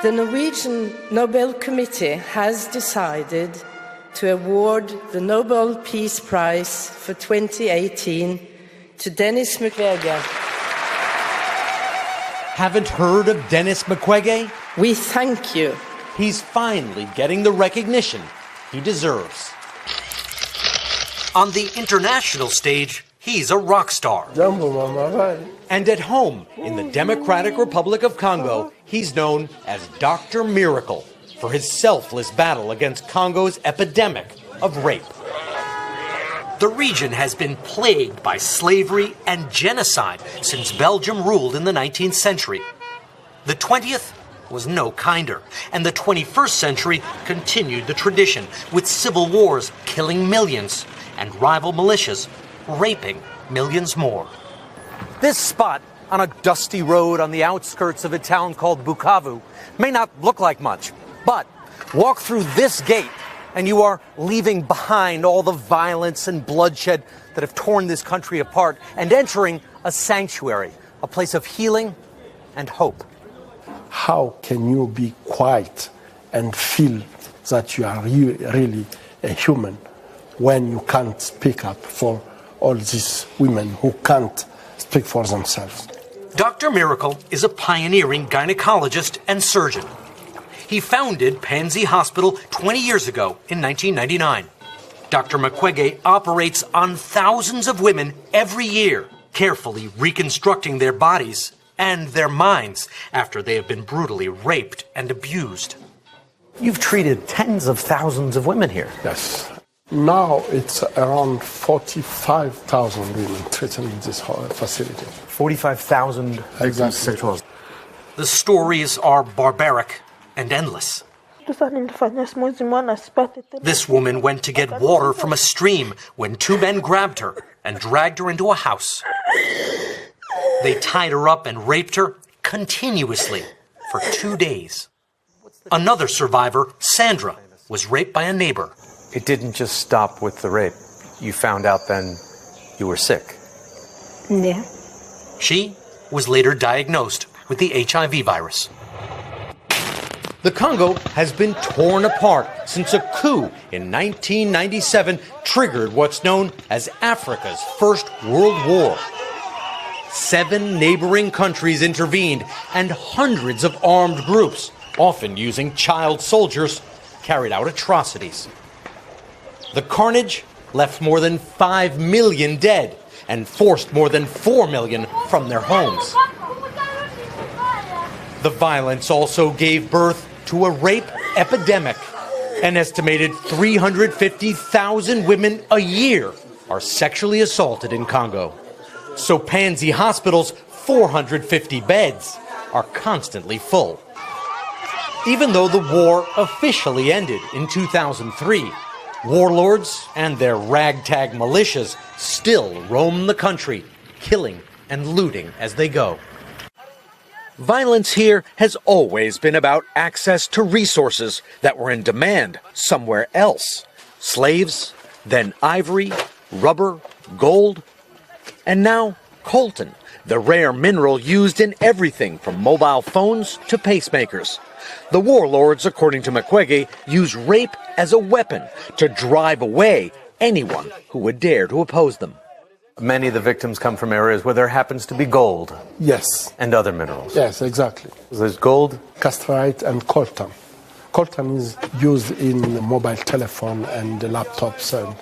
The Norwegian Nobel Committee has decided to award the Nobel Peace Prize for 2018 to Denis Mukwege. Haven't heard of Denis Mukwege? We thank you. He's finally getting the recognition he deserves. On the international stage, he's a rock star. And at home, in the Democratic Republic of Congo, he's known as Dr. Miracle for his selfless battle against Congo's epidemic of rape. The region has been plagued by slavery and genocide since Belgium ruled in the 19th century. The 20th was no kinder, and the 21st century continued the tradition, with civil wars killing millions and rival militias raping millions more. This spot on a dusty road on the outskirts of a town called Bukavu may not look like much, but walk through this gate and you are leaving behind all the violence and bloodshed that have torn this country apart and entering a sanctuary, a place of healing and hope. How can you be quiet and feel that you are really a human when you can't speak up for all these women who can't speak for themselves? Dr. Miracle is a pioneering gynecologist and surgeon. He founded Panzi Hospital 20 years ago in 1999. Dr. Mukwege operates on thousands of women every year, carefully reconstructing their bodies and their minds after they have been brutally raped and abused. You've treated tens of thousands of women here. Yes. Now it's around 45,000 women treated in this facility. 45,000 Exactly. The stories are barbaric and endless. This woman went to get water from a stream when two men grabbed her and dragged her into a house. They tied her up and raped her continuously for 2 days. Another survivor, Sandra, was raped by a neighbor. It didn't just stop with the rape. You found out then you were sick. Yeah. She was later diagnosed with the HIV virus. The Congo has been torn apart since a coup in 1997 triggered what's known as Africa's First World War. 7 neighboring countries intervened, and hundreds of armed groups, often using child soldiers, carried out atrocities. The carnage left more than 5 million dead and forced more than 4 million from their homes. The violence also gave birth to a rape epidemic. An estimated 350,000 women a year are sexually assaulted in Congo. So Panzi Hospital's 450 beds are constantly full. Even though the war officially ended in 2003, warlords and their ragtag militias still roam the country, killing and looting as they go. Violence here has always been about access to resources that were in demand somewhere else. Slaves, then ivory, rubber, gold, and now coltan, the rare mineral used in everything from mobile phones to pacemakers. The warlords, according to Mukwege, use rape as a weapon to drive away anyone who would dare to oppose them. Many of the victims come from areas where there happens to be gold. Yes. And other minerals. Yes, exactly. There's gold, castrite, and coltan. Coltan is used in mobile telephone and laptops and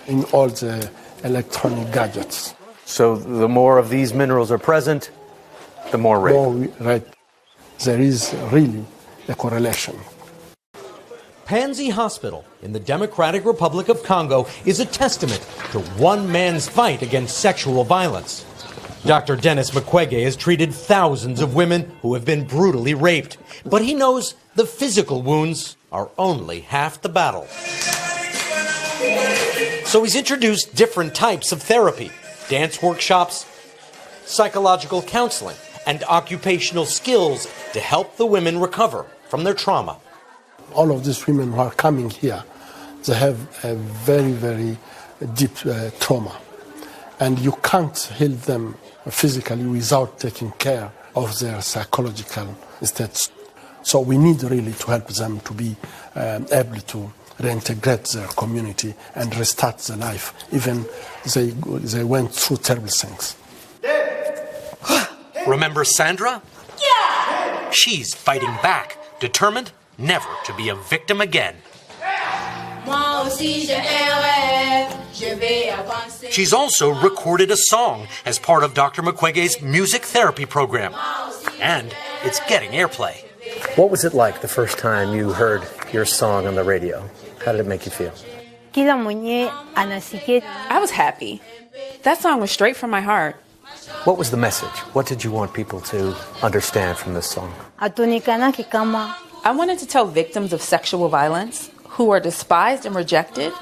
in all the electronic gadgets. So the more of these minerals are present, the more rape. More rape. There is really a correlation. Panzi Hospital in the Democratic Republic of Congo is a testament to one man's fight against sexual violence. Dr. Denis Mukwege has treated thousands of women who have been brutally raped, but he knows the physical wounds are only half the battle. So he's introduced different types of therapy, dance workshops, psychological counseling, and occupational skills to help the women recover from their trauma. All of these women who are coming here, they have a very, very deep trauma. And you can't heal them physically without taking care of their psychological states. So we need really to help them to be able to reintegrate their community and restart their life, even they went through terrible things. Remember Sandra? Yeah! She's fighting back, determined never to be a victim again. She's also recorded a song as part of Dr. Mukwege's music therapy program, and it's getting airplay. What was it like the first time you heard your song on the radio? How did it make you feel? I was happy. That song was straight from my heart. What was the message? What did you want people to understand from this song? I wanted to tell victims of sexual violence who are despised and rejected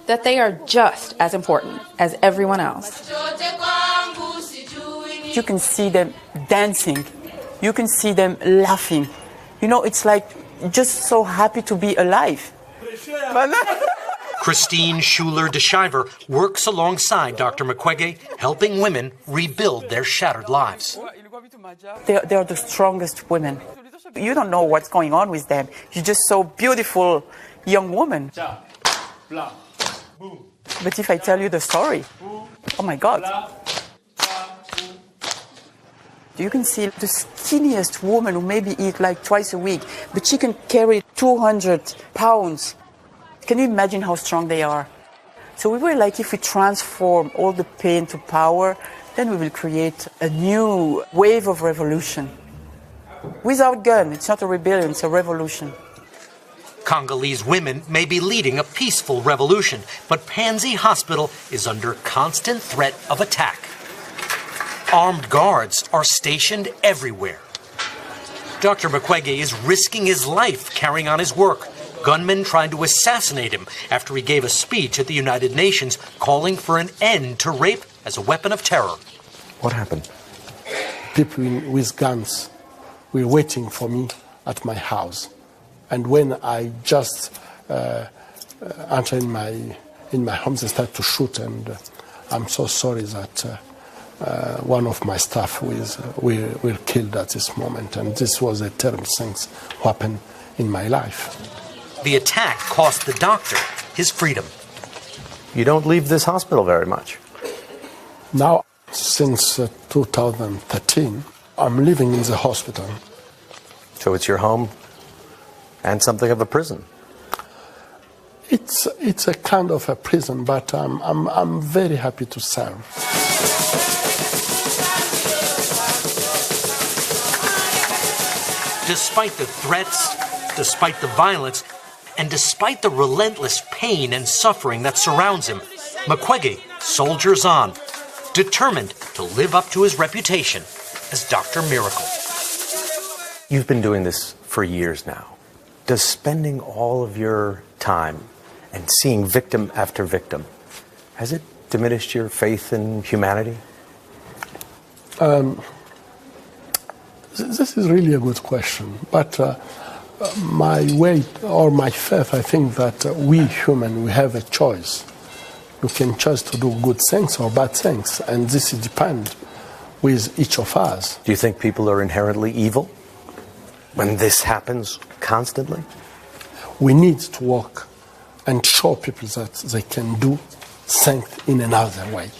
that they are just as important as everyone else. You can see them dancing. You can see them laughing. You know, it's like just so happy to be alive. Christine Schuler de Schuyver works alongside Dr. Mukwege, helping women rebuild their shattered lives. They are the strongest women. You don't know what's going on with them. You're just so beautiful young woman. But if I tell you the story, oh my God. You can see the skinniest woman who maybe eat like twice a week, but she can carry 200 pounds. Can you imagine how strong they are? So we were like, if we transform all the pain to power, then we will create a new wave of revolution. Without gun, it's not a rebellion, it's a revolution. Congolese women may be leading a peaceful revolution, but Panzi Hospital is under constant threat of attack. Armed guards are stationed everywhere. Dr. Mukwege is risking his life carrying on his work. Gunmen tried to assassinate him after he gave a speech at the United Nations calling for an end to rape as a weapon of terror. What happened? People with guns were waiting for me at my house. And when I just entered in my home, they started to shoot. And I'm so sorry that one of my staff were killed at this moment. And this was a terrible thing happened in my life. The attack cost the doctor his freedom. You don't leave this hospital very much. Now, since 2013, I'm living in the hospital. So it's your home and something of a prison. It's a kind of a prison, but I'm very happy to serve. Despite the threats, despite the violence, and despite the relentless pain and suffering that surrounds him, Mukwege soldiers on, determined to live up to his reputation as Dr. Miracle. You've been doing this for years now. Does spending all of your time and seeing victim after victim, has it diminished your faith in humanity? This is really a good question, but my way or my faith, I think that we human, we have a choice. We can choose to do good things or bad things, and this depends with each of us. Do you think people are inherently evil when this happens constantly? We need to work and show people that they can do things in another way.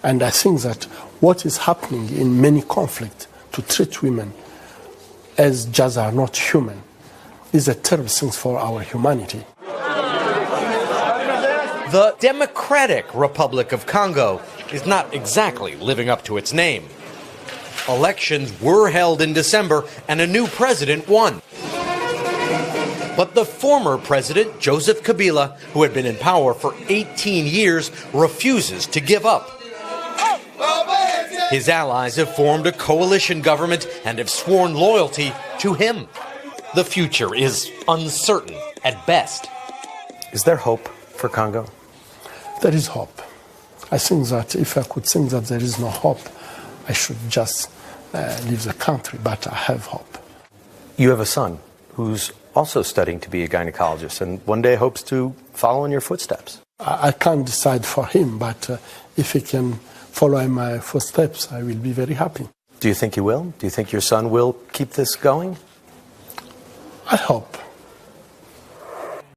And I think that what is happening in many conflicts to treat women as just are not human is a terrible thing for our humanity. The Democratic Republic of Congo is not exactly living up to its name. Elections were held in December and a new president won. But the former president, Joseph Kabila, who had been in power for 18 years, refuses to give up. His allies have formed a coalition government and have sworn loyalty to him. The future is uncertain at best. Is there hope for Congo? There is hope. I think that if I could think that there is no hope, I should just leave the country, but I have hope. You have a son who's also studying to be a gynecologist and one day hopes to follow in your footsteps. I can't decide for him, but if he can follow in my footsteps, I will be very happy. Do you think he will? Do you think your son will keep this going? I hope